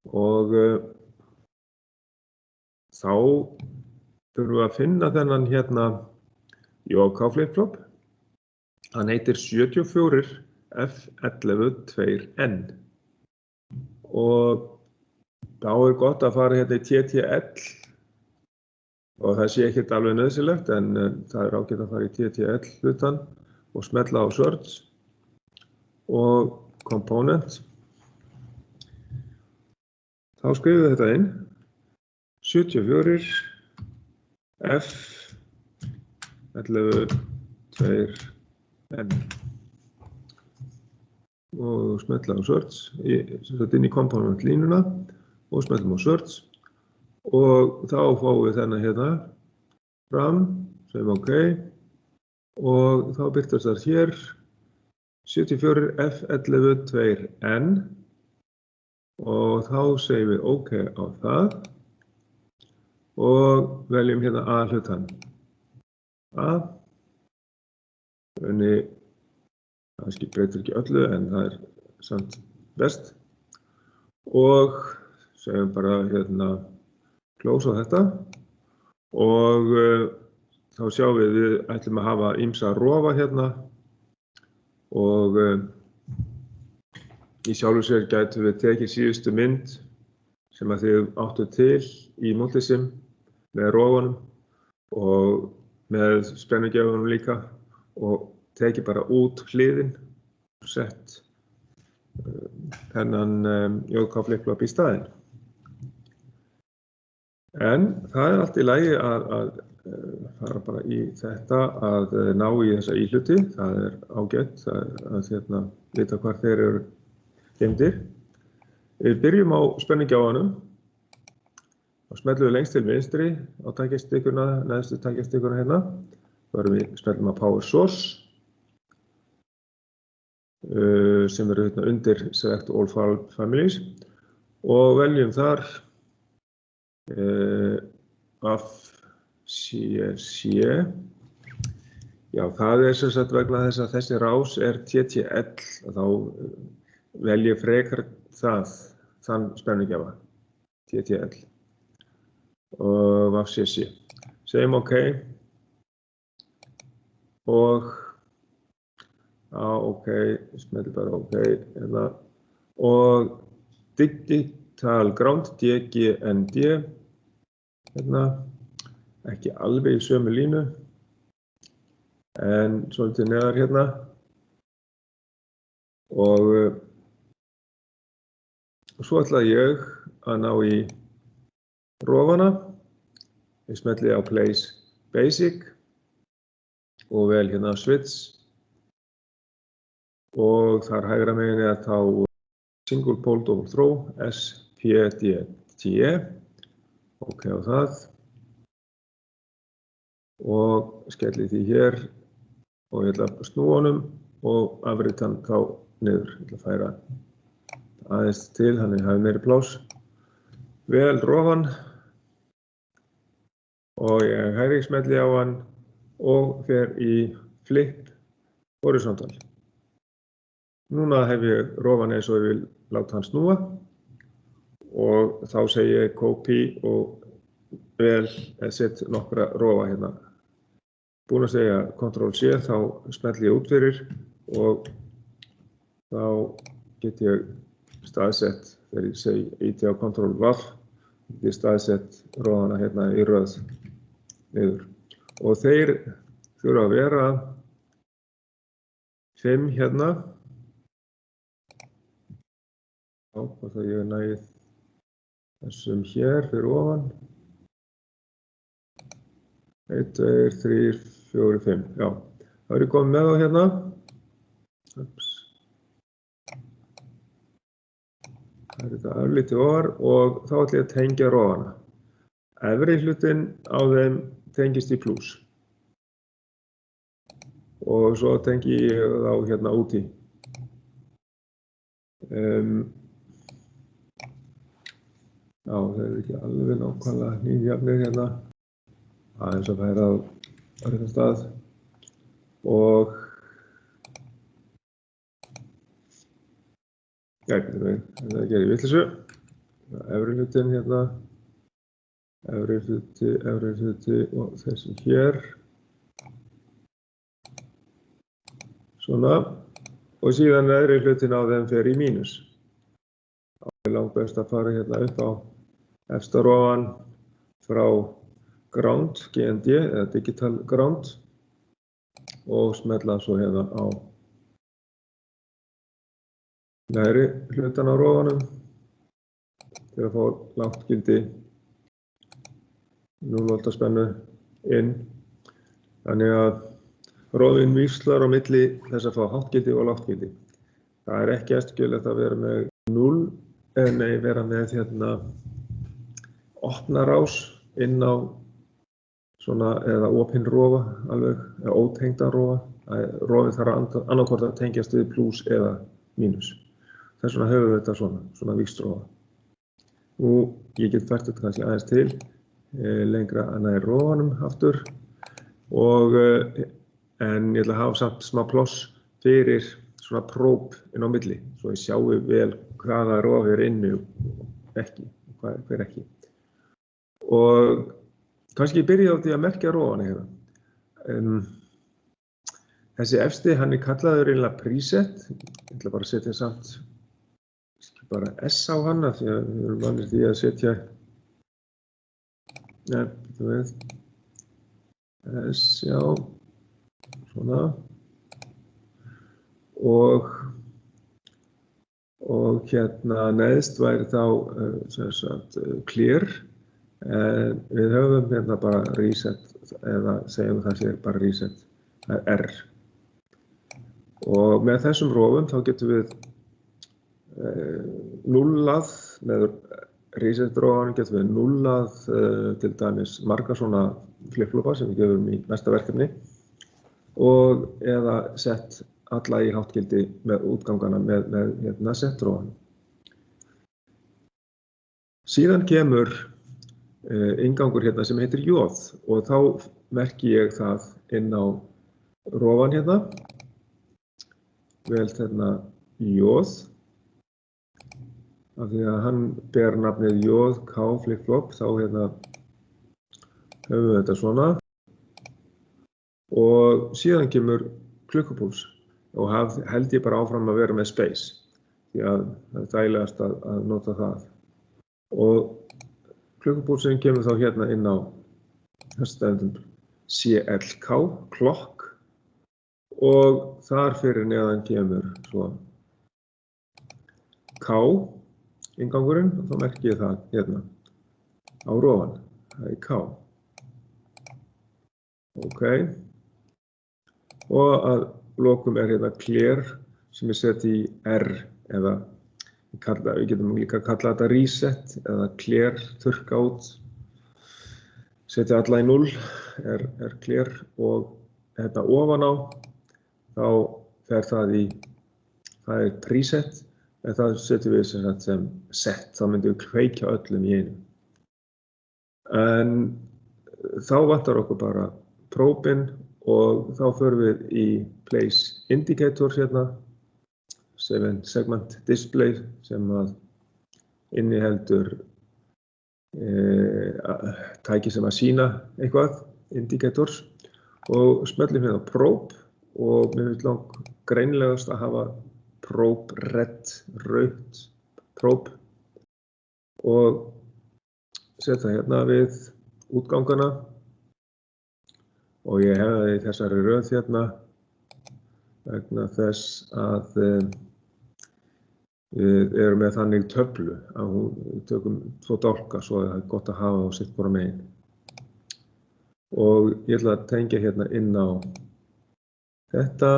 og þá þurfum við að finna þennan hérna JK flip-flop. Hann heitir 74 F11-2N og þá gott að fara hérna í TTL og það sé ekkert alveg nauðsynlegt en það ágætt að fara í TTL hlutan og smella á search og component. Þá skrifum við þetta inn 74 F11-2N og smella á search inn í component línuna og smellum á search og þá fáum við þennan hérna fram, segjum OK og þá birtast það hér 74 F11-2N og þá segjum við OK á það og veljum hérna A hlutan. A, það breytir ekki öllu en það samt best og segjum bara hérna close á þetta og þá sjáum við ætlum að hafa ýmsa rofa hérna og í sjálfu sér gætum við tekið síðustu mynd sem að þið áttu til í Multisim með rofunum og með spennugjafunum líka og tekið bara út hliðin og sett þennan JK flip-flop í staðinn. En það allt í lagi að fara bara í þetta að ná í þessa íhluti, það ágætt að vita hvar þeir eru geymdir. Við byrjum á spennugjáfanum og smellum við lengst til vinstri á tækjastikuna, neðstu tækjastikuna hérna. Smellum á Power Source sem eru hérna undir Select All Families og veljum þar AFCC. Já, það sem sagt vegna þess að þessi rás TTL og þá velja frekar þann spennugjafa TTL og AFCC. Segjum OK og OK, smelli bara OK hérna og Digital Ground DGND hérna, ekki alveg í sömu línu en svolítið neðar hérna og svo ætla ég að ná í rofana. Ég smelli á Place Basic og vel hérna Switch og þar hægra megin þá Single Pole Double Throw SPDT. OK á það og skelli því hér og ég ætla að snúa honum og afrita hann þá niður. Ég ætla að færa aðeins til, þannig hafi meiri pláss. Vel rofan og ég hægri smelli á hann og fer í Flip Horizontal. Núna hef ég rofan eins og ég vil láta hann snúa og þá segi ég Copy og vel set nokkra rofa hérna. Búin að segja Ctrl+C þá smelli ég út fyrir og þá get ég staðsett þegar ég segi íti á Ctrl+V get ég staðsett rofana hérna í röð niður og þeir þurfa að vera 5 hérna. Hvort að ég næði þessum hér fyrir ofan. 1, 2, 3, 4, 5. Já, þá ég komið með þá hérna. Það þetta örlítið ofar og þá ætla ég að tengja rofana. Efri hlutinn á þeim tengist í pluss. Og svo tengi ég þá hérna úti. Já, það ekki alveg nákvæmlega nýjafnir hérna. Aðeins að færa á réttan stað. Og það gerir vitleysu. efri hlutinn hérna, efri hluti og þessi hér. Svona, og síðan neðri hlutin á þeim fer í mínus. Það er langt best að fara hérna upp á efsta rofan frá ground, GND eða digital ground og smella svo hérna á neðri hlutan á rofanum til að fá lágt gildi 0 V spennu inn. Þannig að rofinn víxlar á milli þess að fá hátt gildi og lágt gildi. Það er ekki æskilegt að vera með 0, vera með hérna opna rás inn á svona eða opinn rofa alveg, eða ótengdan rofa. Rofinn þarf annarkvort að tengjast við plus eða mínus. Þess vegna höfum við þetta svona víxlrofa. Nú, ég get fært þetta kannski aðeins til, lengra að nær rofanum aftur og en ég ætla að hafa samt smá pláss fyrir svona próp inn á milli, svo ég sjáu vel hvaða rofi er inni og ekki, hver ekki. Og kannski ég byrja á því að merkja rofana hérna. Þessi efsti, hann er kallaður eiginlega preset. Ég ætla bara að setja samt bara S á hana því að við erum vanir því að setja S, já. Svona og hérna neðst væri þá sem sagt clear en við höfum hérna bara reset eða segjum það sé bara reset, það er R og með þessum rofum þá getum við nullað með reset rofanum getum við nullað til dæmis marga svona flip-flopa sem við gefum í næsta verkefni og eða sett alla í háttgildi með útgangana með hérna set-rófanum. Síðan kemur inngangur hérna sem heitir jóð og þá merki ég það inn á rófan hérna. Vel hérna jóð af því að hann ber nafnið jóð K flip-flop þá hérna höfum við þetta svona. Og síðan kemur klukkupúls og held ég bara áfram að vera með space því að það er þægilegast að nota það. Og klukkupúlsinn kemur þá hérna inn á stendum CLK, clock og þar fyrir neðan kemur svo K, inngangurinn og þá merki ég það hérna á rófan, það er K. Ok. Og að lokum er hérna clear sem ég seti í R eða við getum líka að kalla þetta reset eða clear, þurrka út, setja alla í 0 er clear og hérna ofan á þá fer það í, það er preset en það setjum við sem set, þá myndum við kveikja öllum í einu. En þá vantar okkur bara próbin og þá förum við í place indicators hérna, 7 segment display sem að inniheldur tæki sem að sýna eitthvað, indicators og smellum hérna probe og mér finnst langt greinilegast að hafa probe red, rautt probe og setja hérna við útgangana og ég hef það í þessari röð hérna vegna þess að við erum með þannig töflu að við tökum 2 dálka svo það er gott að hafa á sitt hvora megin. Og ég ætla að tengja hérna inn á þetta,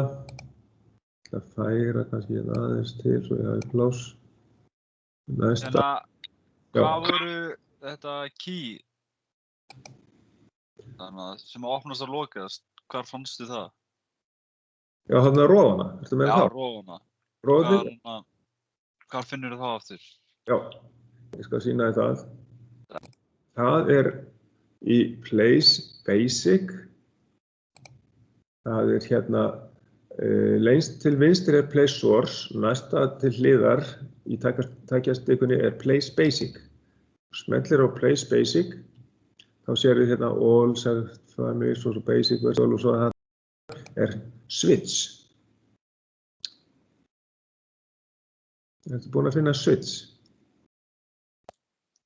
ég ætla að færa kannski hérna aðeins til svo ég hafi pláss. Næsta. Hvað voru þetta key? Þannig að sem að opnast og lokast, hvar fannstu það? Já, þarna rófana, ertu með það? Já, rófana. Rófana? Hvar finnur það aftur? Já, ég skal sýna þér það. Það er í place basic. Það er hérna Lengst til vinstri place source, næsta til hliðar í tækjastikunni place basic. Smellir á place basic, þá sérðu hérna all, select family, svo basic, virtual og svo það switch. Ertu búin að finna switch?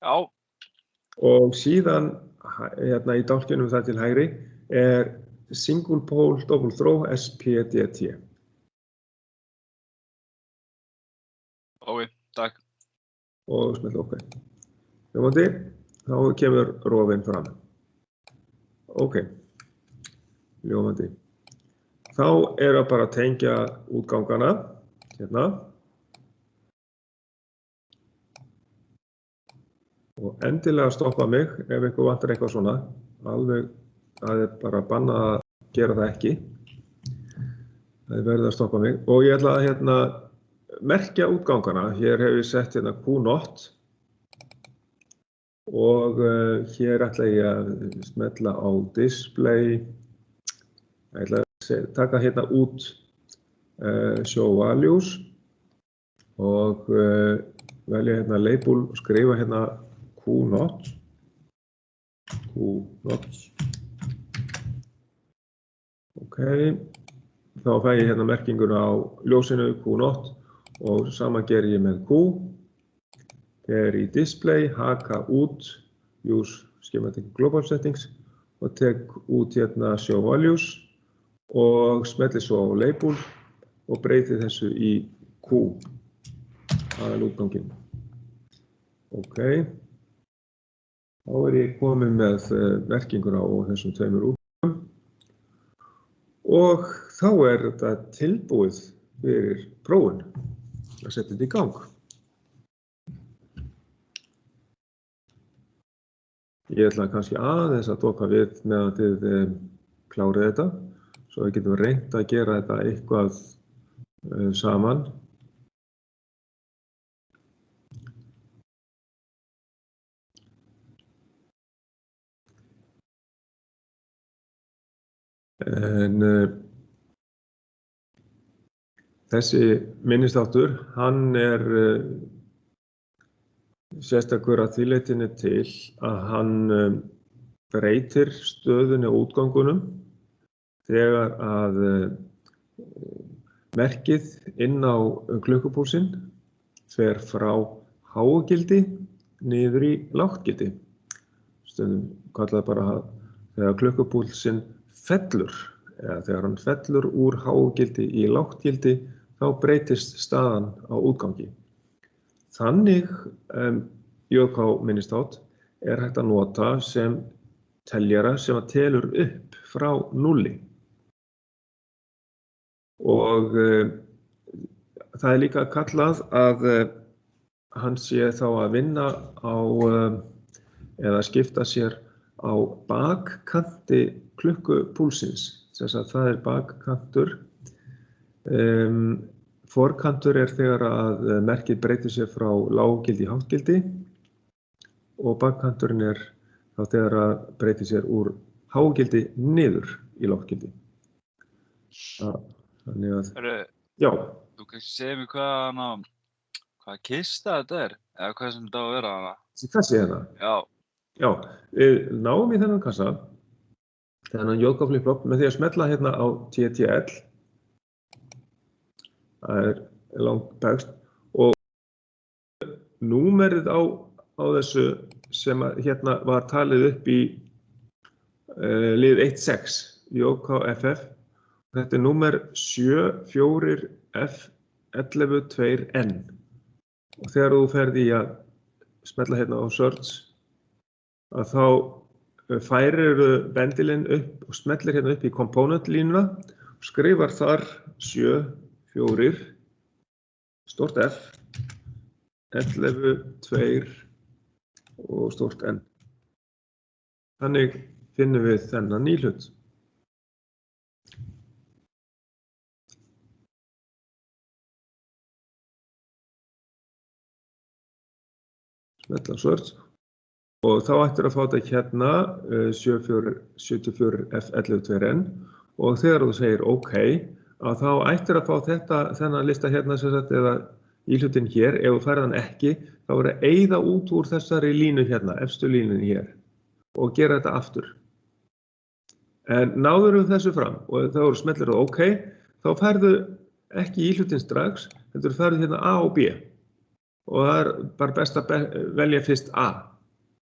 Já. Og síðan hérna í dálkinum það til hægri single pole double throw SPDT. Ok, takk. Og smelta OK. Ljómandi, þá kemur rofinn fram. OK, ljómandi. Þá að bara tengja útgangana, hérna. Og endilega stoppa mig ef ykkur vantar eitthvað svona. Alveg, það bara bannað að gera það ekki. Það verður að stoppa mig. Og ég ætla að merkja útgangana. Hér hef ég sett Q0. Og hér ætla ég að smetla á display. Ég ætla að taka hérna út show values. Og velja hérna label og skrifa hérna Q0. Ok, þá fæ ég hérna merkinguna á ljósinu Q0 og sama ger ég með Q. Fer í display, haka út, use schematic global settings og tek út hérna show values og smelli svo á label og breyti þessu í Q. Aðalútganginn. Ok. Þá ég komin með merkinguna á þessum tveimur útgangum og þá þetta tilbúið fyrir prófun að setja þetta í gang. Ég ætla kannski aðeins að doka við meðan þið klárið þetta svo við getum reynt að gera þetta eitthvað saman. En þessi minnisþáttur, hann sérstakur að því leytinu til að hann breytir stöðunni og útgangunum þegar að merkið inn á klukkupúlsinn fer frá hágildi niður í lágtgildi. Stundum kallað bara þegar klukkupúlsinn fellur, eða þegar hann fellur úr hágildi í lágtgildi, þá breytist staðan á útgangi. Þannig JK minnistátt hægt að nota sem teljara sem að telur upp frá 0. Og það líka kallað að hann sé þá að vinna á, eða skipta sér á bakkanti klukkupúlsins, þess að það bakkantur. Forkantur þegar að merkið breytir sér frá lággildi í hágildi og bakkanturinn þá þegar að breytir sér úr hágildi niður í lággildi. Þannig að, já. Þú kannski segja mér hvað kista þetta eða hvað sem þetta á að vera hana? Þessi hérna? Já. Já, við náum í þennan kassa, þennan JK-flip-flop með því að smetla hérna á TTL. Það langt bægst og númerið á þessu sem hérna var talið upp í lið 1.6, JKFF. Þetta númer 74F112N. Og þegar þú ferð í að smetla hérna á search, að þá færir bendilinn upp og smellir hérna upp í component línuna og skrifar þar 74, stórt F, 11, 2 og stórt N. Þannig finnum við þennan nýhlut. Smetla á search. Og þá ættir að fá þetta hérna 74F112N og þegar þú segir OK, að þá ættir að fá þennan lista hérna sem sagt, eða íhlutinn hér, ef þú færð hann ekki, þá er að eyða út úr þessari línu hérna, efstu línunni hér, og gera þetta aftur. En náður þessu fram og þá eru smellir á OK, þá færðu ekki íhlutinn strax, heldur færðu hérna A og B. Og það er bara best að velja fyrst A.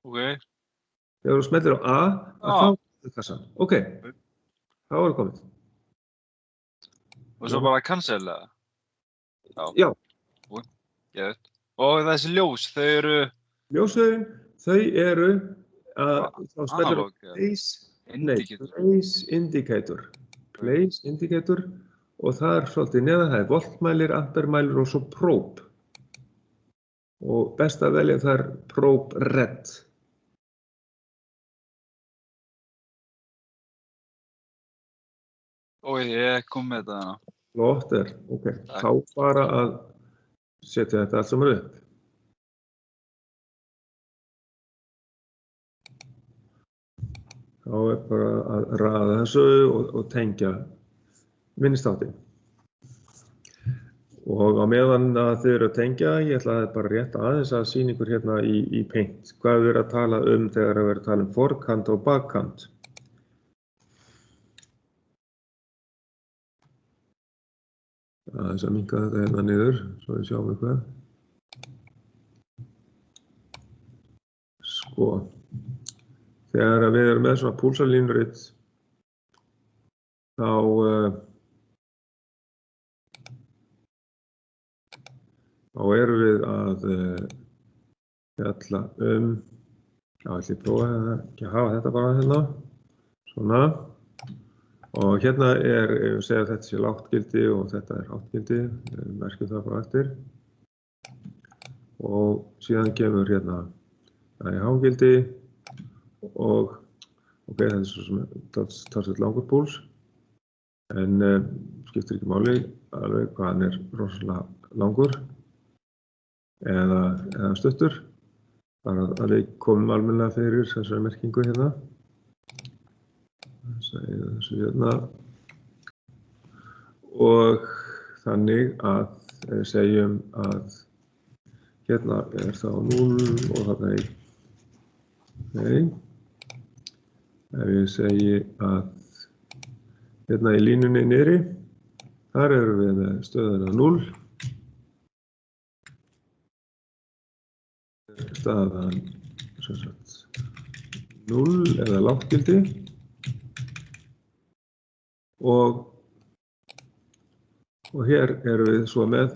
Ok. Þegar þú smellir á A, þá er kassan. OK, þá er komið. Og svo bara cancel eða? Já. Geðveikt. Og þessi ljós, þau eru... Ljósauðin, þau eru þá smellir á Place Indicator. Place Indicator og það er svolítið neðan, það er voltmælir, ampermælir og svo probe. Og best að velja þar probe red. Ói, ég kom með þetta hana. Flott er, ok. Þá bara að setja þetta allt saman upp. Þá er bara að raða þessu og tengja minnistáttinn. Og á meðan að þið eru að tengja, ég ætla bara rétt aðeins að sýna ykkur hérna í Paint. Hvað við erum að tala um þegar við erum að tala um forkant og bakkant. Aðeins að minnka þetta hérna niður, svo við sjáum eitthvað. Sko, þegar við erum með svona púlsalínuritt, þá erum við að fjalla já, ég prófa ekki að hafa þetta bara hérna, svona. Og hérna ef við segja að þetta sé lágt-gildi og þetta er hátt-gildi, merkjum það bara eftir. Og síðan kemur hérna það er hágildi og ok, þetta er svo sem talsvert langur púls, en skiptir ekki máli alveg hvað hann er rosalega langur. Eða stuttur, bara að við komum almennilega fyrir þessari merkingu hérna. Þessu hérna. Og þannig að við segjum að hérna er þá 0 og þarna er 1. Nei. Ef ég segi að hérna í línunni niðri, þar erum við með stöðuna 0. Staðan 0 eða lágt-gildi og hér erum við svo með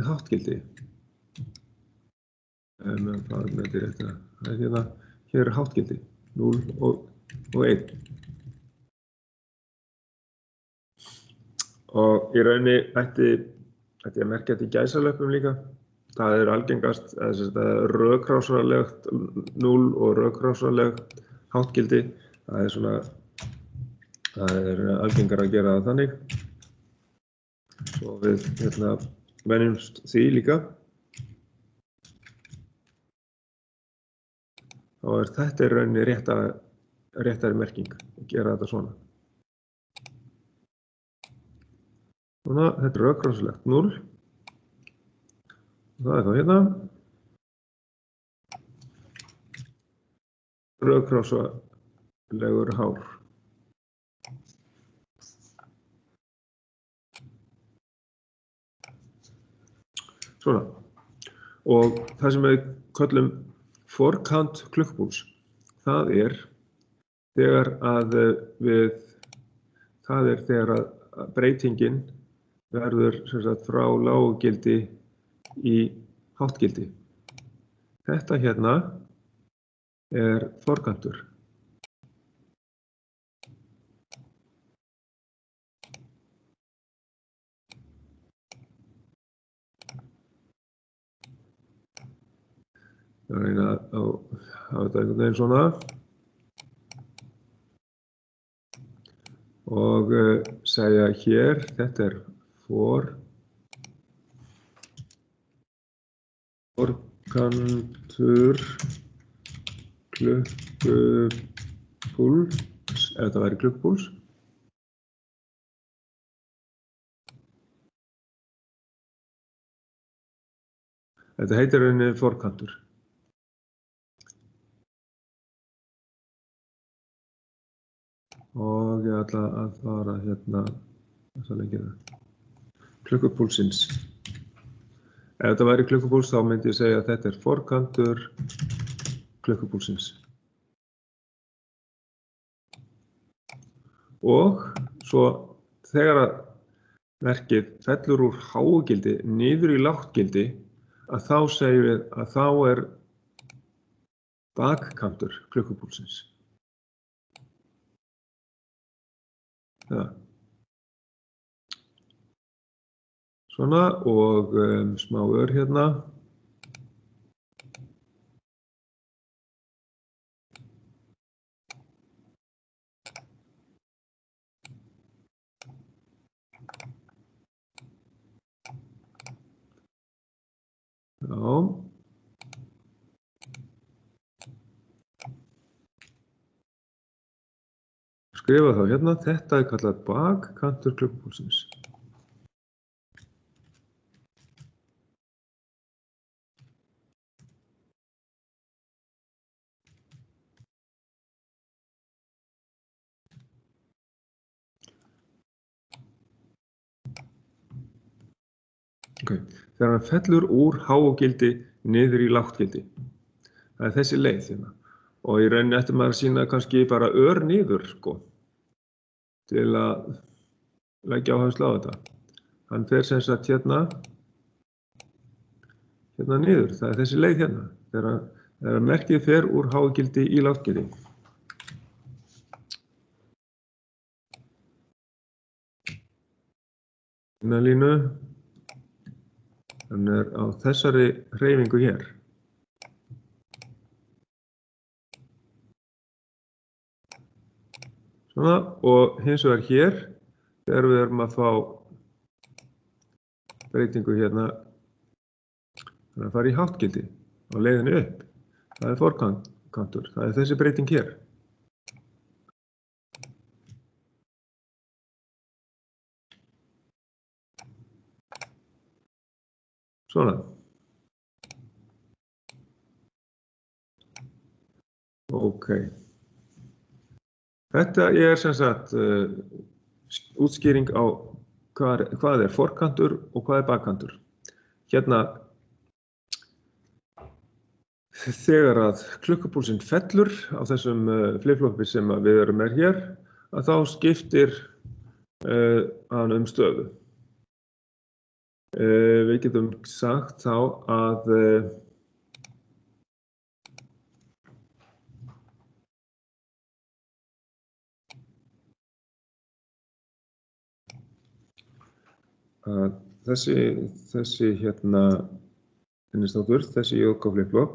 hátt-gildi. Hér er hátt-gildi 0 og 1. Og í rauninni ætti að merkja þetta í gæsalöppum líka. Það er algengast rökkrásarlegt 0 og rökkrásarlegt hátt-gildi. Það er algengar að gera það þannig. Svo við venjumst því líka. Þá er þetta í rauninni réttari merking að gera þetta svona. Svona, þetta er rökkrásarlegt 0. Það er þá hérna. Rökkrásarlegur hár. Svona. Og það sem við köllum forkant klukkpúls, það er þegar að breytingin verður sem sagt frá lággildi í háttgildi. Þetta hérna er forkantur. Ég var að reyna að hafa þetta einhvern veginn svona. Og segja hér, þetta er forkantur klukkpúls, ef þetta væri klukkpúls. Þetta heitir rauninni forkantur. Og ég ætla að fara hérna, klukkupúlsins. Ef þetta væri klukkupúls þá myndi ég segja að þetta er forkantur klukkupúlsins. Og svo þegar að merkið fellur úr hágildi niður í lágt-gildi, að þá segjum við að þá er bakkantur klukkupúlsins. Ja. Svona og smá ör hérna. Já. Skrifa þá hérna, þetta er kallað bakkantur klukkupúlsins. Okay. Þegar hann fellur úr hágildi niður í lágt-gildi. Það er þessi leið hérna. Og í rauninni ætti maður að sýna kannski bara ör niður, sko, til að leggja áherslu á þetta. Hann fer sem sagt hérna niður. Það er þessi leið hérna. Þegar merkið fer úr hágildi í lágt-gildi. Línu. Hann er á þessari hreyfingu hér. Svona, og hins vegar hér, þegar við erum að fá breytingu hérna, þannig að fara í háttgildi á leiðinni upp. Það er forkantur, það er þessi breyting hér. Svona. Ok. Þetta er sem sagt útskýring á hvað er forkantur og hvað er bakkantur. Hérna, þegar að klukkupúlsinn fellur á þessum flip-flopi sem við erum með hér, að þá skiptir hann stöðu. Við getum sagt þá að þessi hérna innistáttur, þessi JK flip-flop,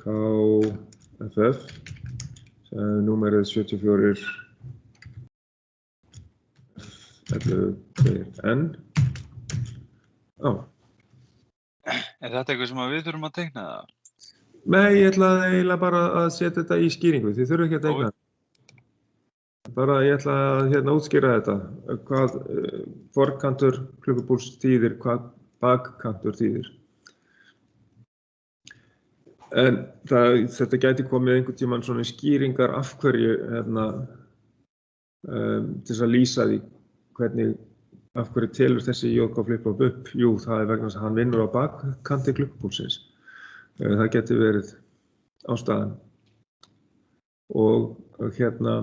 JKFF, sem númerið 74 11N. Já. Er þetta eitthvað sem við þurfum að teikna það? Nei, ég ætlaði eiginlega bara að setja þetta í skýringu. Þið þurfum ekki að teikna það. Bara ég ætla að útskýra þetta. Hvað forkantur klukkupúls þýðir, hvað bakkantur þýðir. En þetta gæti komið einhvern tímann svona skýringar af hverju til þess að lýsa því af hverju telur þessi JK flip-flop upp. Jú, það er vegna þess að hann vinnur á bakkanti klukkupúlsins. Það geti verið ástæðan. Og hérna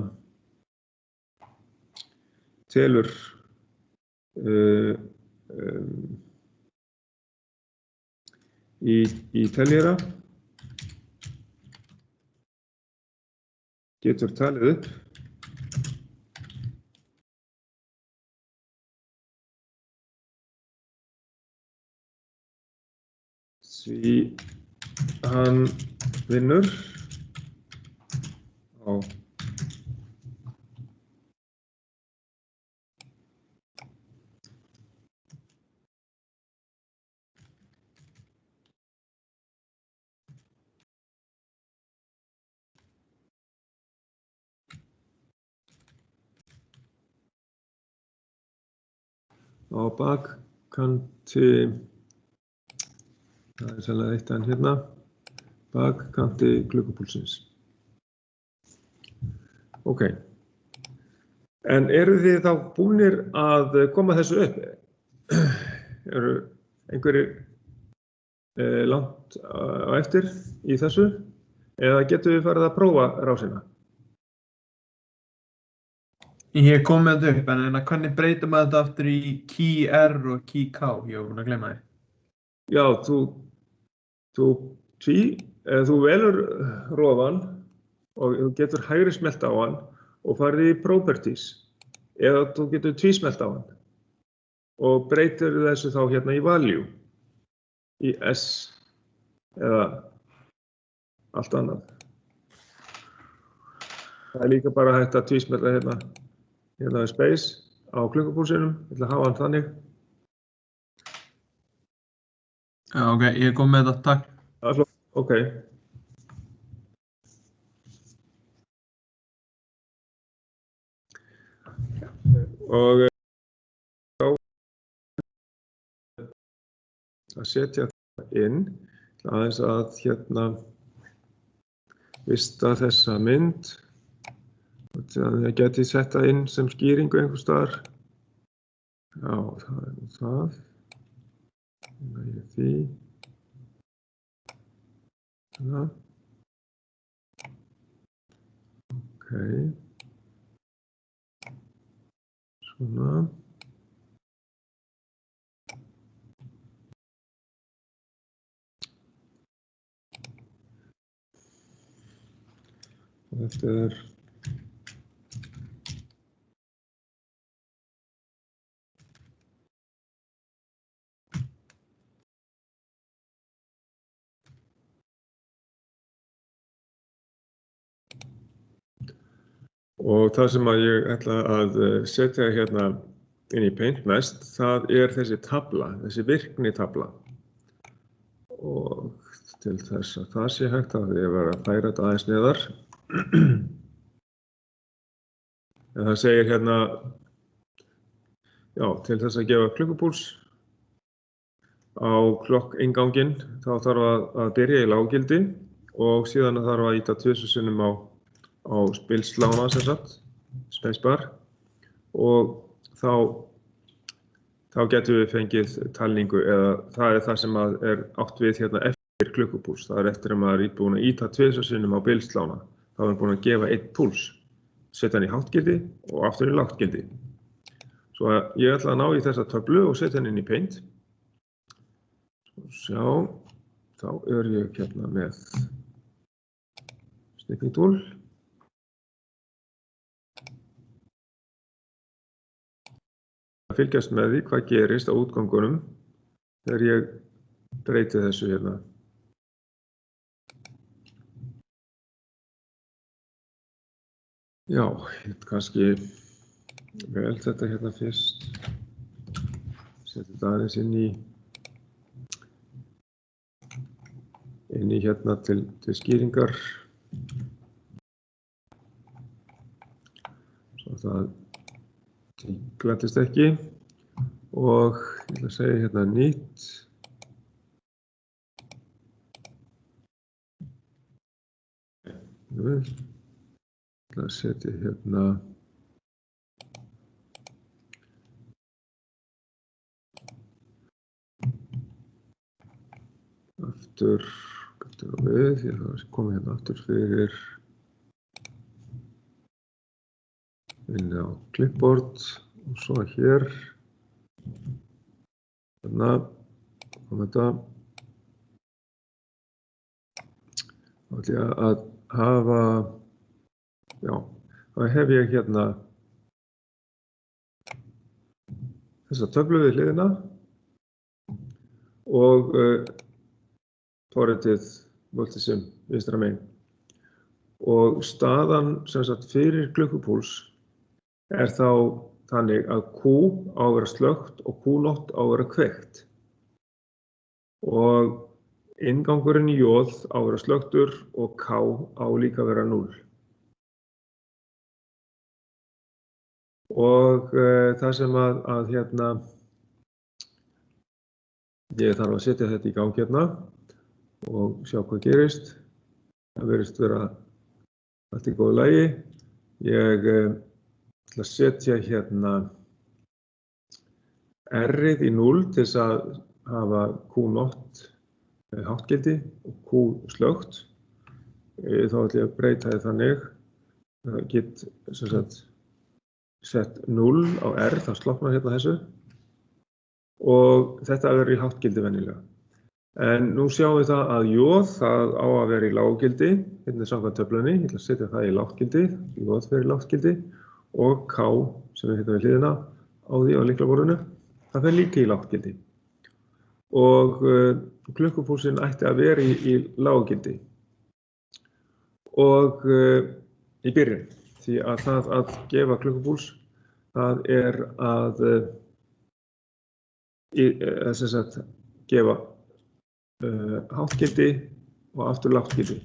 telur í teljera getur talið upp því hann vinnur á á bakkanti, það sennilega eitt enn hérna, bakkanti klukkupúlsins. Ok. En eru þið þá búnir að koma þessu upp? Eru einhverjir langt á eftir í þessu? Eða getum við farið að prófa rásina? Ég kom með þetta upp, en hvernig breytir maður þetta aftur í key R og key K? Ég var búinn að gleyma því. Já, þú velur rofan og þú getur hægri smelt á hann og farið í Properties, eða þú getur tvísmelt á hann og breytir þessu þá hérna í Value, í S eða allt annað. Það líka bara hægt að tvísmelta hérna við Space á klukkupúlsinum, ég ætla að hafa hann þannig. Já, ok, ég kom með þetta, takk. Ok. Og að setja það inn, aðeins að hérna vista þessa mynd. Það geti sett það inn sem skýringu einhvers staðar. Já, það er það. Það er því. Svona. Ok. Svona. Þetta er og það sem að ég ætla að setja hérna inn í Paint næst, það er þessi tabla, þessi virknitabla. Og til þess að það sé hægt að ég var að færa þetta aðeins neðar. En það segir hérna, já, til þess að gefa klukkupúls á klokkinnganginn, þá þarf að byrja í lággildi og síðan þarf að ýta tvisvar sinnum á spilslána sem sagt, spacebar, og þá getum við fengið talningu, eða það er það sem er átt við hérna eftir klukkupúls. Það er eftir að maður er búinn að ýta tvisvar sinnum á bilslána, þá er maður búinn að gefa einn púls, setja hann í háttgildi og aftur í lággildi. Svo ég ætla að ná í þessa töflu og setja hann inn í Paint. Sjá, þá er ég hérna með Snipping Tool. Að fylgjast með því hvað gerist á útgangunum þegar ég breyti þessu hérna. Já, kannski vel þetta hérna fyrst. Setja þetta aðeins inn í hérna til skýringar. Svo það glatist ekki og ég ætla að segja hérna nýtt. Ég ætla að setja hérna aftur við, ég ætla að koma hérna aftur fyrir inn á clipboard og svo hér hérna kom þetta. Þá ætla ég að hafa, já, þá hef ég hérna þessa töflu við hliðina og torrentið multisim vinstra megin. Og staðan sem sagt fyrir klukkupúls er þá þannig að Q á að vera slökkt og Q0 á að vera kveikt. Og inngangurinn í J á að vera slökktur og K á líka að vera 0. Og það sem að hérna Ég þarf að setja þetta í gang hérna og sjá hvað gerist. Það virðist vera allt í góðu lagi. Ég ætla að setja hérna R-ið í 0 til þess að hafa Q0 háttgildi og Q slögt. Þá ætla ég að breyta því þannig að ég get sem sagt sett 0 á R, þá slokknar hérna þessu og þetta verður í háttgildi venjulega. En nú sjáum við það að jóð það á að vera í lággildi, hérna samkvæmt töflunni, ég ætla að setja það í lággildi, jóð fyrir lággildi og K sem við hérna við hliðina á því á lyklaborðinu, það fer líka í lággildi. Og klukkupúlsinn ætti að vera í lággildi. Og í byrjun, því að það að gefa klukkupúls, það er að sem sagt gefa háttgildi og aftur lággildi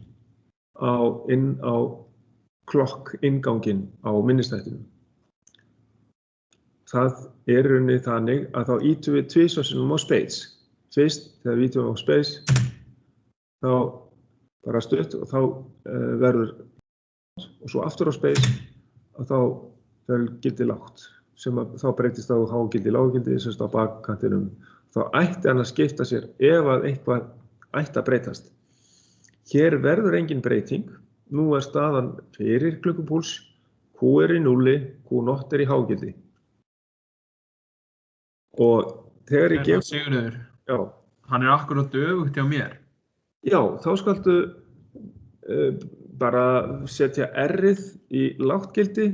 inn á klokk innganginn á minnistættinu. Það er í rauninni þannig að þá ýtum við tvisvar sinnum á space. Fyrst þegar við ýtum á space þá bara stutt og þá verður og svo aftur á space og þá verður gildi lágt sem þá breytist á hágildi, lággildi sem á bakkantinum. Þá ætti hann að skipta sér ef að eitthvað ætti að breytast. Hér verður engin breyting. Nú er staðan fyrir klukkupúls, Q er í 0, Q0 er í hágildi. Og þegar ég gef... Sigurður, já. Hann er akkurat öfugt hjá mér. Já, þá skaltu bara setja R-ið í lággildi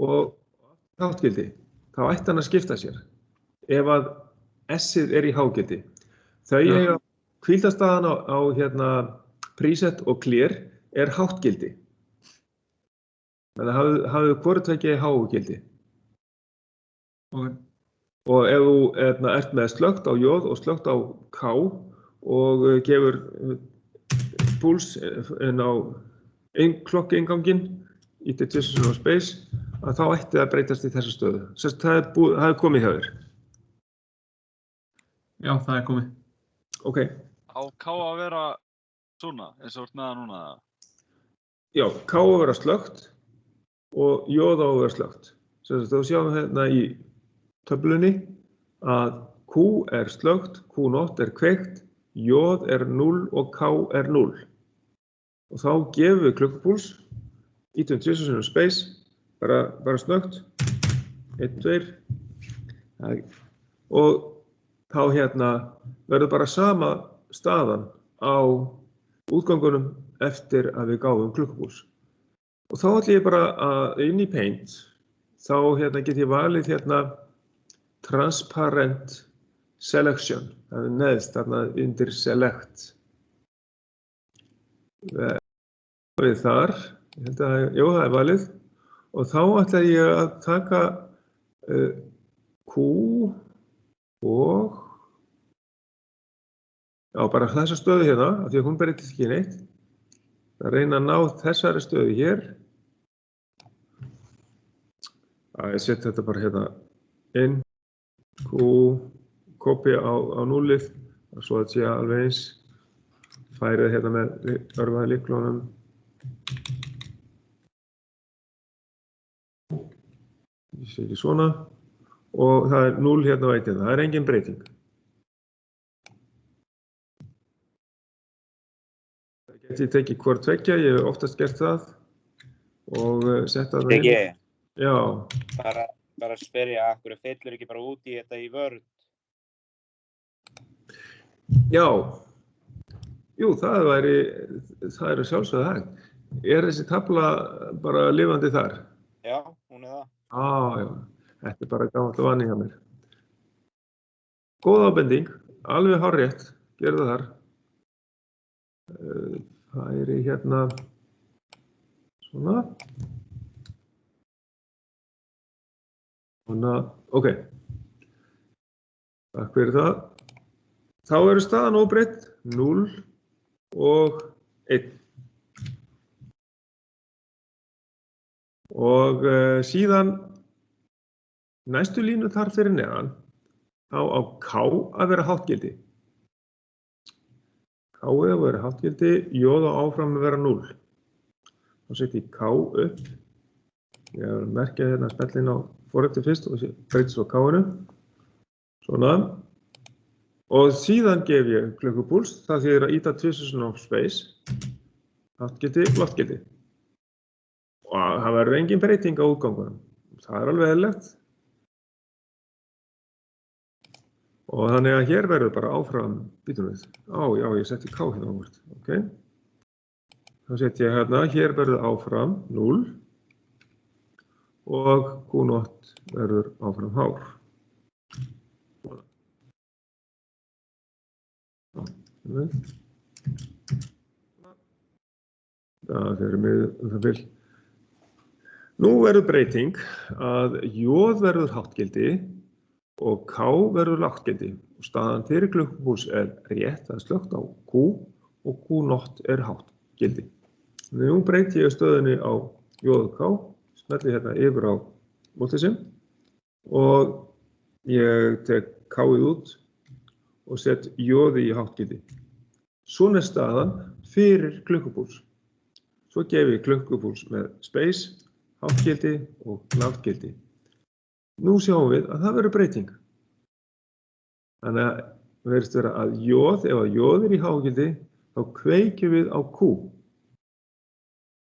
og háttgildi. Þá ætti hann að skipta sér. Ef að S-ið er í hágildi. Þau eiga hvíldarstaðan á hérna preset og clear er háttgildi. Þannig að hafið hvoru tveggja í hágildi. Okay. Og ef þú ert með slögt á jóð og slögt á K og gefur púls inn á klokkinnganginn í tvisvar á space, að þá ætti það að breytast í þessu stöðu. Það er komið hjá þér. Já, það er komið. Ok. Á K að vera svona, eins og með það núna? Já, K að vera slögt og jóð á að vera slögt. Þá sjáum við hérna í töflunni að Q er slögt, Q0 er kveikt, jóð er 0 og K er 0. Og þá gefum við klukkupúls, ýtum tvisvar sinnum space, bara snöggt, 1, 2, og þá hérna verður bara sama staðan á útgangunum eftir að við gáfum klukkupúls. Og þá ætla ég bara að inn í Paint, þá hérna get ég valið hérna Transparent Selection, það er neðst þarna undir Select. Við þar, ég held að, jú, það er valið, og þá ætla ég að taka Q og já, bara þessa stöðu hérna, af því að hún breytist ekki neitt. Það reyna að ná þessari stöðu hér. Ég set þetta bara hérna inn, Q, kopja á 0-ið, og svo að sé alveg eins, færið hérna með örfaði lyklunum. Ég sé ekki svona, og það er 0 hérna og 1 hérna, það er engin breyting. Það geti tekið hvort tveggja, ég hef oftast gert það og sett það inn. Já. Bara spyrja, akkur fyllur ekki bara út í þetta í Word? Já. Jú, það er sjálfsögðu hægt. Er þessi tafla bara lifandi þar? Já, hún er það. Já. Þetta er bara gamall vani hjá mér. Góð ábending, alveg hárrétt, gerðu það þar. Það er hérna svona. Svona, ok. Takk fyrir það. Þá eru staðan óbreytt 0 og 1. Og síðan næstu línu þar fyrir neðan, þá á K að vera háttgildi. K á að vera háttgildi, J á áfram að vera 0. Þá setjum ég K upp. Ég vil merkja hérna spellin á forritið fyrst og breytist á K-inu. Svona. Og síðan gef ég klukkupúls, það þýðir að íta tvisvar á space, háttgildi, loftgildi. Og það verður engin breyting á útgangunum. Það er alveg eðlilegt. Og þannig að hér verður bara áfram, býtum við. Já, ég setti K hérna ávart, ok. Þá setjum ég hérna, hér verður áfram 0 og Q0 verður áfram hár. Það er með það vil. Nú verður breyting að J verður háttgildi og K verður lágtgildi. Og staðan fyrir klukkupúls er rétt, það er slökkt á Q og Q0 er háttgildi. Nú breyti ég stöðunni á J og K, smelli hérna yfir á multisim og ég tek K-ið út og set J-ið í háttgildi. Svona er staðan fyrir klukkupúls. Svo gef ég klukkupúls með space, háttgildi og lágtgildi. Nú sjáum við að það verður breyting. Þannig að það verðist vera að J, ef að J er í háttgildi, þá kveikjum við á Q.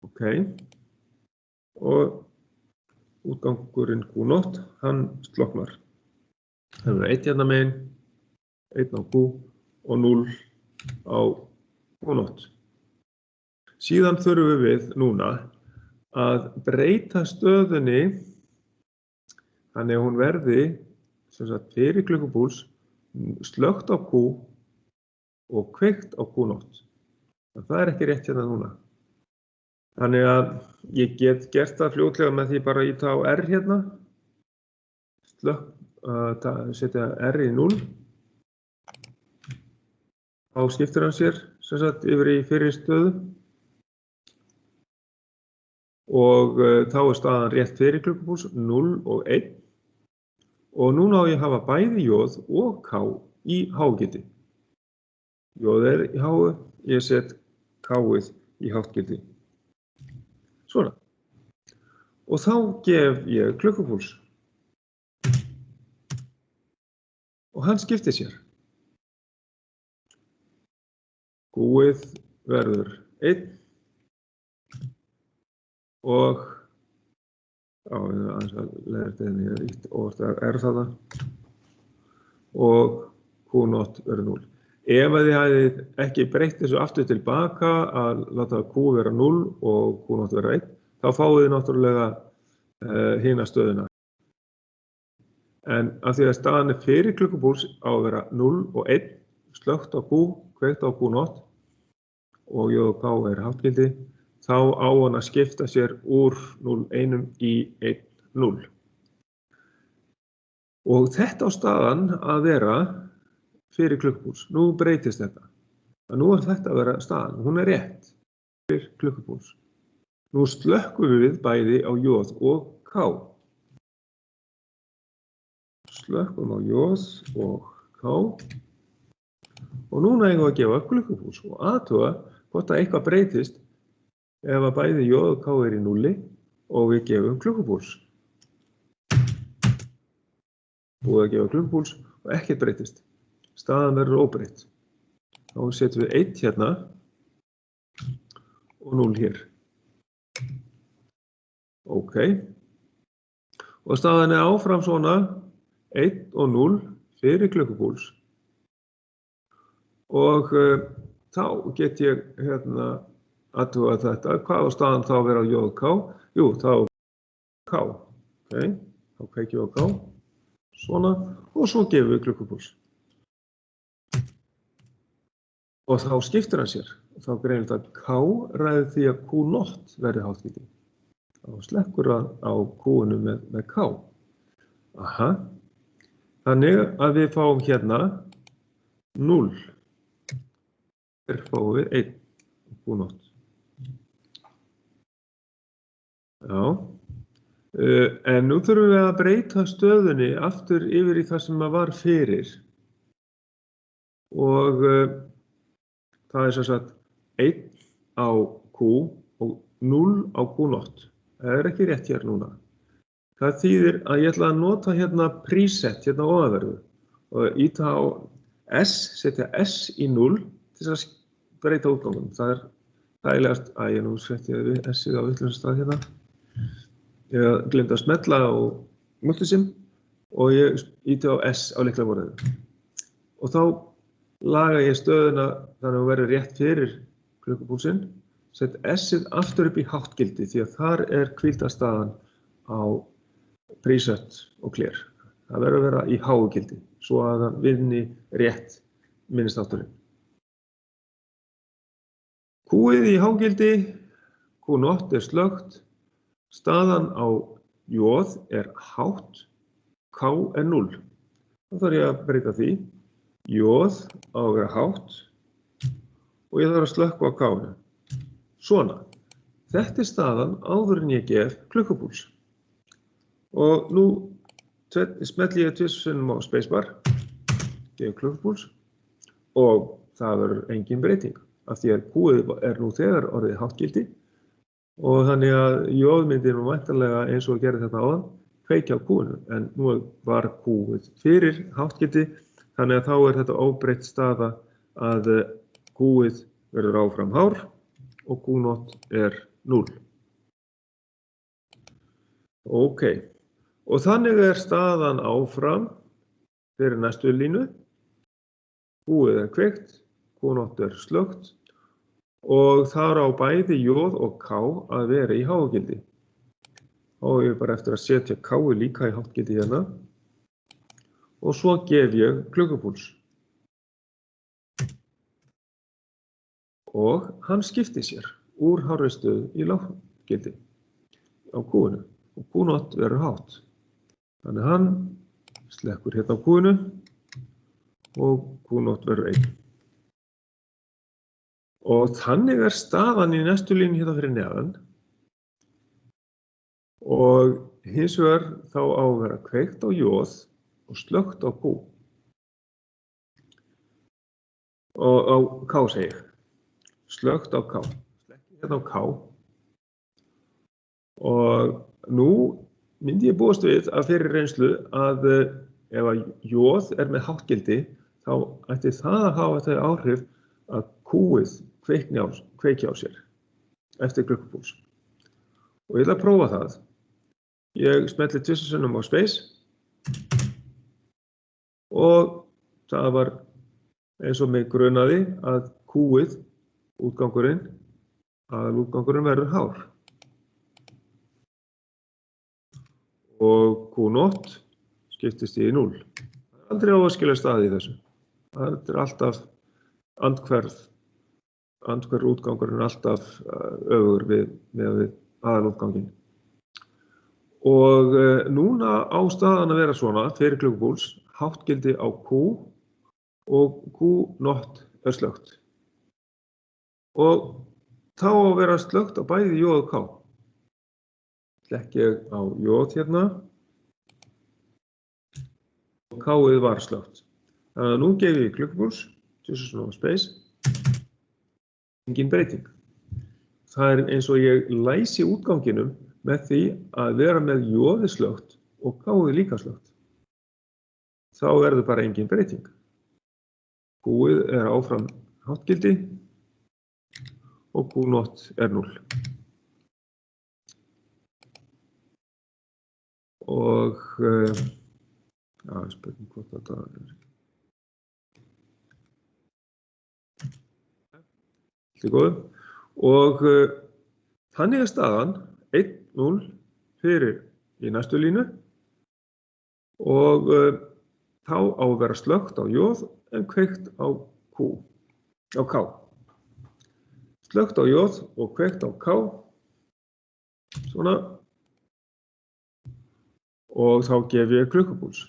Ok. Og útgangurinn Q0, hann slokknar. Það verður 1 hérna megin, 1 á Q og 0 á Q0. Síðan þurfum við núna að breyta stöðunni þannig að hún verði fyrir klukkupúls slökkt á Q og kveikt á Q0. Það er ekki rétt hérna núna. Þannig að ég get gert það fljótlega með því bara að íta á R hérna. Setja R í 0. Þá skiptir hann sér yfir í fyrri stöðu. Og þá er staðan rétt fyrir klukkupúls 0 og 1. Og núna á ég að hafa bæði J og K í hágildi. J er í háu, ég set K-ið í háttgildi. Svona. Og þá gef ég klukkupúls. Og hann skiptir sér. Q-ið verður 1. Og aðeins að leiðrætti henni er ítt og það er þarna og Q0 verður 0. Ef þið hafið ekki breytt þessu aftur tilbaka að láta Q vera 0 og Q0 vera 1, þá fáið þið náttúrulega hina stöðuna. En af því að staðan er fyrir klukkupúls á að vera 0 og 1, slökkt á Q, kveikt á Q0 og J og K er háttgildi, þá á hann að skipta sér úr 0,1 í 1,0. Og þetta á staðan að vera fyrir klukkupúls. Nú breytist þetta. Nú er þetta að vera staðan. Hún er rétt fyrir klukkupúls. Nú slökkum við bæði á J og K. Slökkum á J og K. Og núna eigum við að gefa klukkupúls og athuga hvort að eitthvað breytist ef að bæði J og K er í 0 og við gefum klukkupúls. Búið að gefa klukkupúls og ekkert breytist. Staðan verður óbreytt. Þá setjum við 1 hérna og 0 hér. Ok. Og staðan er áfram svona 1 og 0 fyrir klukkupúls. Og þá get ég hérna athuga þetta. Hvað á staðan þá vera á J og K? Jú, þá K. Ok, þá kveikjum við á K. Svona. Og svo gefum við klukkupúls. Og þá skiptir hann sér. Þá greinir að K ræður því að Q0 verði háttgildi. Þá slekkur hann á Q-inu með K. Aha. Þannig að við fáum hérna 0. Hér fáum við 1 Q0. Já. En nú þurfum við að breyta stöðunni aftur yfir í það sem var fyrir. Og það sem sagt 1 á Q og 0 á Q0. Það ekki rétt hér núna. Það þýðir að ég ætla að nota hérna preset hérna ofanverðu og íta á S, setja S í 0 til að breyta útgangunum. Það þægilegast að ég nú setja S-ið á vitlausum stað hérna. Ég gleymdi að smella á multisim og ég íti á S á lyklaborðinu. Og þá laga ég stöðuna þannig að hún verður rétt fyrir klukkupúlsinn. Sett S-ið aftur upp í háttgildi því að þar hvíldarstaðan á preset og clear. Það verður að vera í hágildi svo að það vinni rétt minnistátturinn. Q-ið í hágildi, Q0 slökkt, staðan á J hátt, K 0. Þá þarf ég að breyta því. J á að vera hátt og ég þarf að slökkva á K-inu. Svona. Þetta staðan áður en ég gef klukkupúls. Og nú smelli ég tvisvar á spacebar, gef klukkupúls og það verður engin breyting af því að Q-ið nú þegar orðið háttgildi og þannig að J myndi nú væntanlega eins og gerði þetta áðan kveikja á Q-inu en nú var Q-ið fyrir háttgildi þannig að þá þetta óbreytt staða að Q-ið verður áfram hár og Q0 0. Ok, og þannig staðan áfram fyrir næstu línu. Q-ið kveikt, Q0 slökkt og þar á bæði J og K að vera í hágildi. Og ég bara eftir að setja K-ið líka í háttgildi hérna og svo gef ég klukkupúls. Og hann skipti sér úr hárri stöðu í lággildi á Q-inu og Q0 verður hátt. Þannig hann slekkur hérna á Q-inu og Q0 verður 1. Og þannig staðan í næstu línu hérna fyrir neðan og hins vegar þá á að vera kveikt á J og slökkt á Q. Og á K segi ég. Slökkt á K. Slekki hérna á K. Og nú myndi ég búast við að fyrir reynslu að ef að J með háttgildi þá ætti það að hafa þau áhrif að Q-ið kveiki á sér eftir klukkupúls. Og ég ætla að prófa það. Ég smelli tvisvar sinnum á space og það var eins og mig grunaði að Q-ið, útgangurinn verður hár. Og Q0 skiptist í 0. Það aldrei óæskileg staði í þessu. Það alltaf andhverf útgangurinn alltaf öfugur með aðalútganginn. Og núna á staðan að vera svona fyrir klukkupúls, háttgildi á Q og Q0 slökkt. Og þá á að vera slökkt á bæði J og K. Slekk ég á J hérna og K-ið var slökkt. Þannig að nú gef ég klukkupúls, tvisvar á space, engin breyting. Það eins og ég læsi útganginum með því að vera með J-ið slökkt og K-ið líka slökkt. Þá verður bara engin breyting. Q-ið áfram háttgildi og Q0 0. Og spurning hvort þetta góð. Og þannig staðan 1-0 fyrir í næstu línu og þá á að vera slökkt á J en kveikt á K. Slökkt á J og kveikt á K. Svona. Og þá gef ég klukkupúls.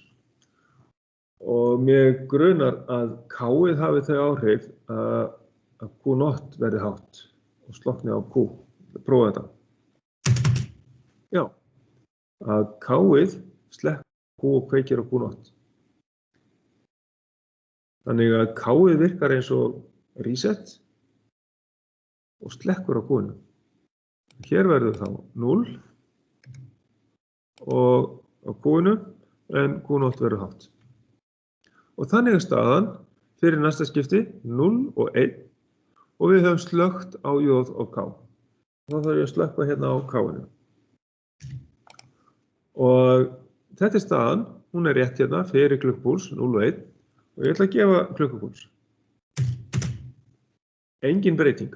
Og mér grunar að K-ið hafi þau áhrif að Q0 verði hátt og slokkni á Q. Prófa þetta. Já, að K-ið slekkur Q og kveikir á Q0. Þannig að K-ið virkar eins og reset og slekkur á Q-inu. Hér verður þá 0 og á Q-inu en Q0 verður hátt. Og þannig staðan fyrir næsta skipti 0 og 1 og við höfum slökkt á J og K. Þá þarf ég að slökkva hérna á K-inu. Og þetta staðan, hún rétt hérna fyrir klukkupúls 0 og 1 og ég ætla að gefa klukkupúls. Engin breyting,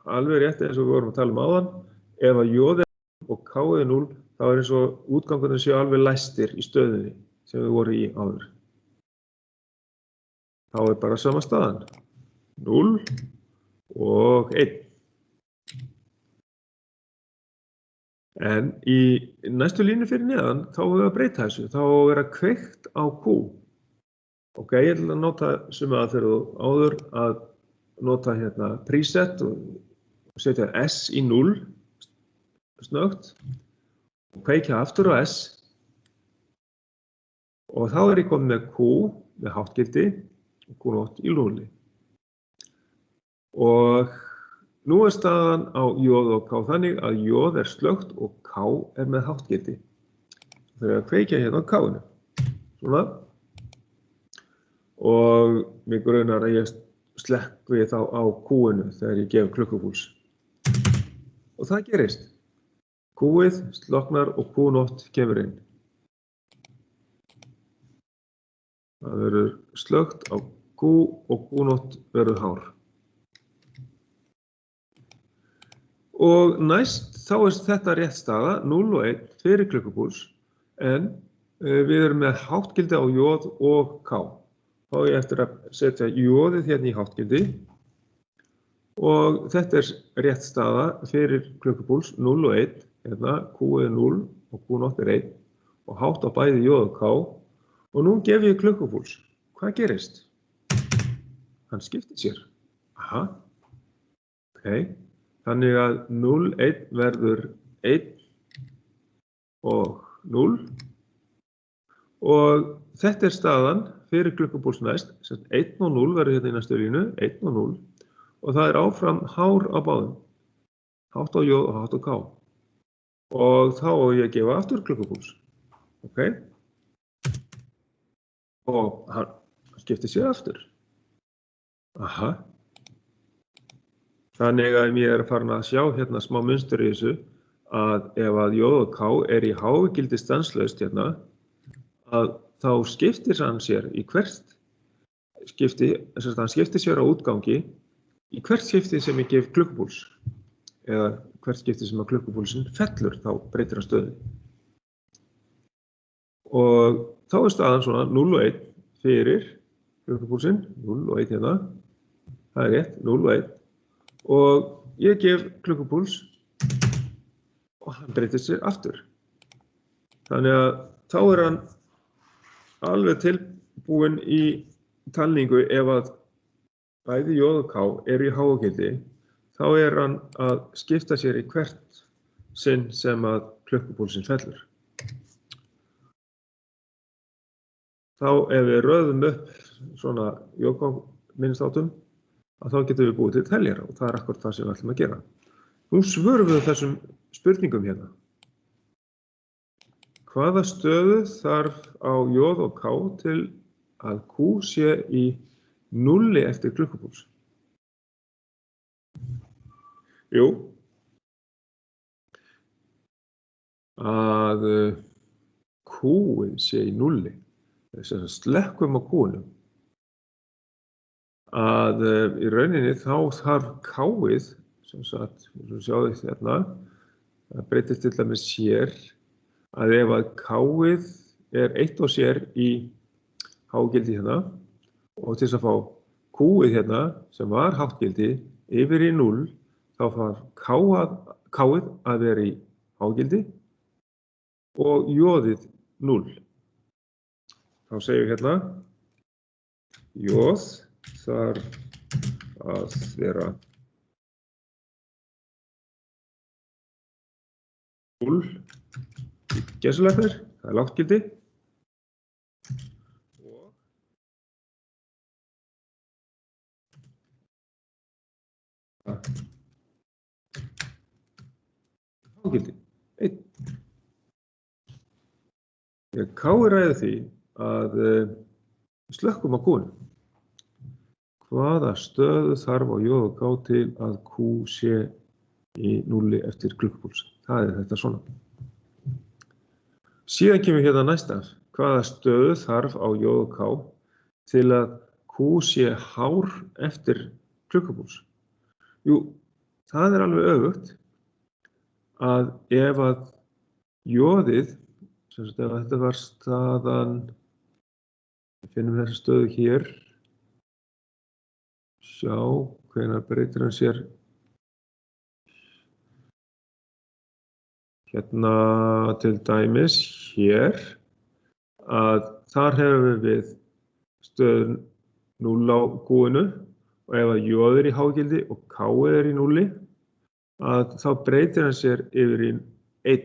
alveg rétt eins og við vorum að tala áðan. Ef að J og K er 0, þá eins og útgangurinn séu alveg læstir í stöðunni sem við vorum í áður. Þá bara sama staðan, 0 og 1. En í næstu línu fyrir neðan, þá höfum við að breyta þessu, þá að vera kveikt á Q. Ok, ég ætla að nota sömu aðferð og áður að nota hérna preset og setja S í 0 snöggt og kveikja aftur á S og þá ég komið með Q með háttgildi og Q0 í 0. Og nú staðan á J og K þannig að J slökkt og K með háttgildi. Það að kveikja hérna á K-inu. Svona. Og mig grunar að ég slekki þá á Q-inu þegar ég gef klukkupúls. Og það gerist. Q-ið sloknar og Q0 kemur inn. Það verður slökkt á Q og Q0 verður hár. Og næst þá þetta rétt staða, 0 og 1 fyrir klukkupúls, en við erum með háttgildi á J og K. Þá ég eftir að setja J-ið hérna í háttgildi og þetta rétt staða fyrir klukkupúls 0 og 1, hérna Q er 0 og Q0 er 1 og hátt á bæði J og K og nú gef ég klukkupúls. Hvað gerist? Hann skiptir sér. Aha, ok. Þannig að 0, 1 verður 1 og 0 og þetta staðan fyrir klukkupúls næst, 1 og 0 verður hérna í næstu línu, 1 og 0 og það áfram hár á báðum, hátt á J og hátt á K og þá á ég að gefa aftur klukkupúls, ok? Og hann skiptir sér aftur. Aha. Þannig að ég farin að sjá hérna smá munstur í þessu að ef að J og K í hávegildi stanslaust hérna að þá skiptir hann sér í hvert skipti, hann skiptir sér á útgangi í hvert skipti sem ég gef klukkupúls eða hvert skipti sem að klukkupúlsinn fellur þá breytir hann stöðu. Og þá staðan svona 0 og 1 fyrir klukkupúlsinn, 0 og 1 hérna, það rétt, 0 og 1 og ég gef klukkupúls og hann breytir sér aftur. Þannig að þá hann alveg tilbúinn í talningu ef að bæði J og K í hávegildi, þá hann að skipta sér í hvert sinn sem að klukkupúlsinn fellur. Þá ef við röðum upp svona J-K minnistátum, að þá getum við búið til teljara og það akkúrat það sem við ætlum að gera. Nú svörum við þessum spurningum hérna. Hvaða stöðu þarf á J og K til að Q sé í 0 eftir klukkupúls? Jú, að Q-ið sé í 0, þess að slekkum á Q-inu. Að í rauninni þá þarf K-ið, sem sagt, sjáðu hérna, það breytist til dæmis sér, að ef að K-ið 1 og sér í hágildi hérna og til þess að fá Q-ið hérna sem var háttgildi yfir í 0, þá þarf K-ið að vera í hágildi og J-ið 0. Þá segjum við hérna, J þarf að vera 0 gæsalappir, það er lágt gildi. Og hágildi, 1. K ræður því að slökkum á Q-inu. Hvaða stöðu þarf á J og K til að Q sé í 0 eftir klukkupúls? Það er þetta svona. Síðan kemur hérna næsta. Hvaða stöðu þarf á J og K til að Q sé hár eftir klukkupúls? Jú, það er alveg öfugt að ef að J-ið, sem sagt ef þetta var staðan, við finnum þessa stöðu hér, sjá hvenær breytir hann sér, hérna til dæmis hér, að þar hefur við stöðu 0 á Q-inu og ef að J er í hágildi og K er í 0, að þá breytir hann sér yfir í 1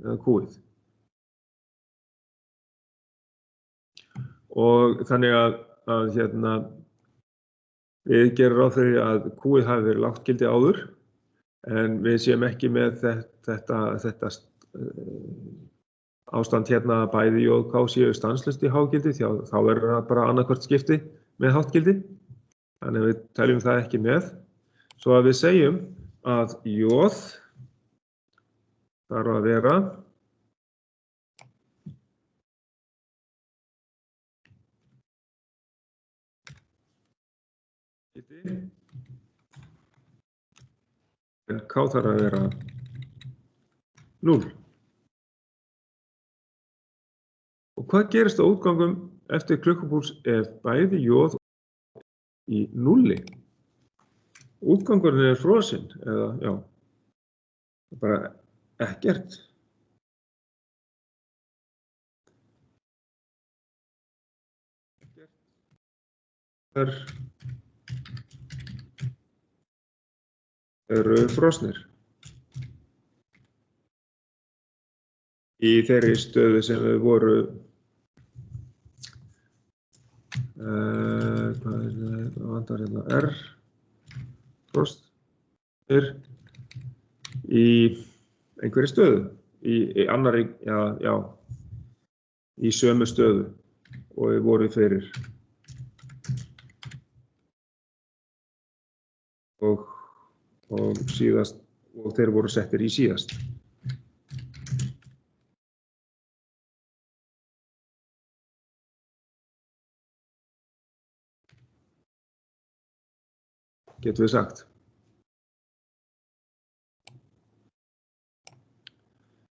eða Q-ið. Og þannig að hérna, við gerum ráð fyrir að Q-ið hafi verið lágt gildi áður, en við séum ekki með þetta ástand hérna að bæði J og K séu stanslaust í hágildi, því að þá verður það bara annað skipti með hátt gildi. Þannig að við teljum það ekki með. Svo að við segjum að J þarf að vera en K þarf að vera 0. Og hvað gerist á útgangum eftir klukkupúls ef bæði J í 0? Útgangurinn er frosinn, eða já, bara ekkert. Þar eru frosnir. Í þeirri stöðu sem við voru, hvað er þetta, vantar hérna R, frost, í einhverri stöðu, í annarri, já, í sömu stöðu og við vorum fyrir. Og síðast, og þeir voru settir í síðast. Getum við sagt.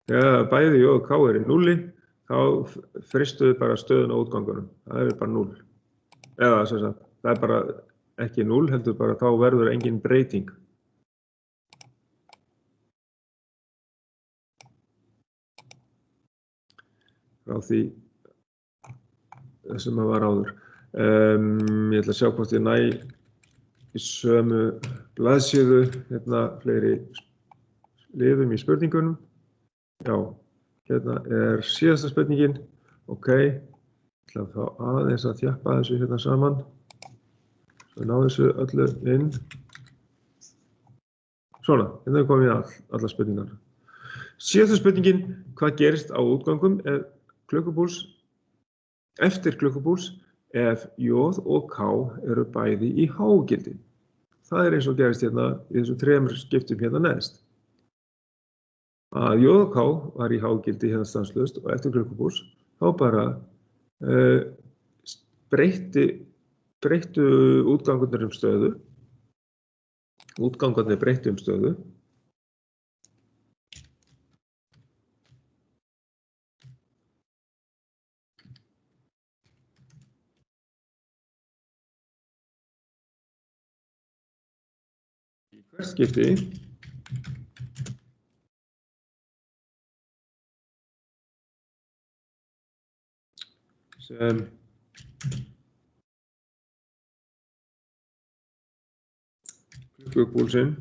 Þegar bæði J og K er í 0, þá fristum við bara stöðun á útgangunum. Það er bara 0. Eða sem sagt, það er bara ekki 0, heldur bara þá verður engin breyting. Frá því sem það var áður. Ég ætla að sjá hvort ég næ í sömu blaðsíðu, hérna fleiri liðum í spurningunum. Já, hérna er síðasta spurningin. Ok, ég ætla að fá aðeins að þjappa þessu hérna saman. Svo ná þessu öllu inn. Svona, hérna komum við alla spurningar. Síðasta spurningin, hvað gerist á útgangum eftir klukkupúls ef J og K eru bæði í hágildi? Það er eins og gerist hérna í þessum 3 skiptum hérna neðst. Að J og K var í hágildi hérna stanslaust og eftir klukkupúls þá bara breyttu útgangarnir um stöðu. Útgangarnir breyttu um stöðu. Í hvert skipti sem klukkupúlsinn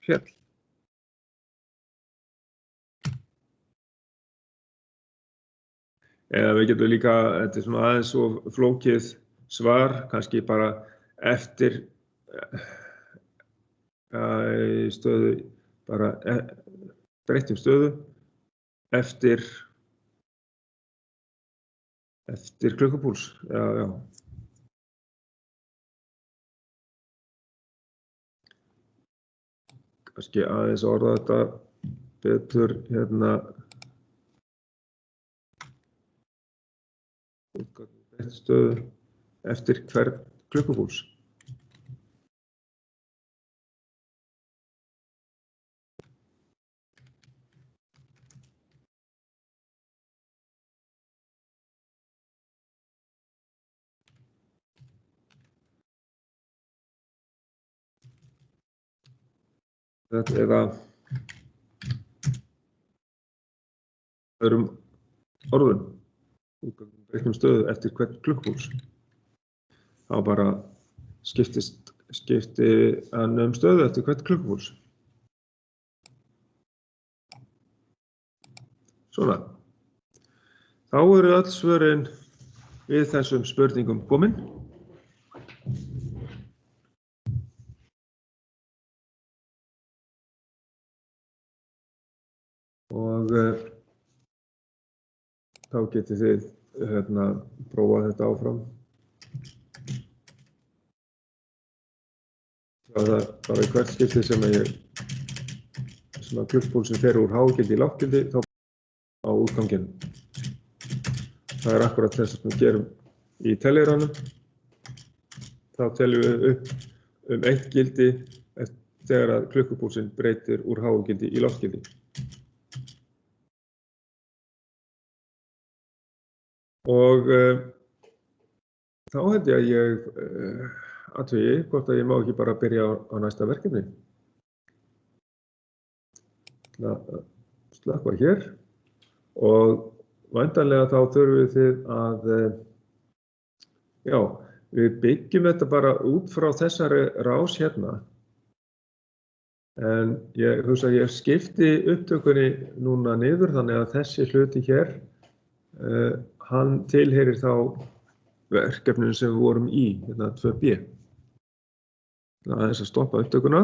féll. Eða við getum líka, þetta svona aðeins svo flókið svar, kannski bara eftir stöðu, bara breyttum stöðu eftir klukkupúls. Já. Kannski aðeins orða þetta betur hérna. Breytt stöðu eftir hvern klukkupúls. Eða öðrum orðum, breyttum stöðu eftir hvern klukkupúls. Þá bara skipti hann stöðu eftir hvern klukkupúls. Svona. Þá eru öll svörin við þessum spurningum komin. Og þá getið þið prófað þetta áfram. Það er bara í hvert skipti sem klukkupúlsinn fer úr hágildi í lággildi þá á útganginn. Það er akkurat þess að við gerum í teljaranum. Þá teljum við upp 1 gildi þegar að klukkupúlsinn breytir úr hágildi í lággildi. Og þá held ég að ég athugi hvort að ég má ekki bara byrja á næsta verkefni. Slökkva hér og væntanlega þá þurfum þið að, við byggjum þetta bara út frá þessari rás hérna. En ég hugsa að ég skipti upptökunni núna niður þannig að þessi hluti hér, hann tilheyrir þá verkefninu sem við vorum í, hérna 2B. Það er þess að stoppa upptökuna.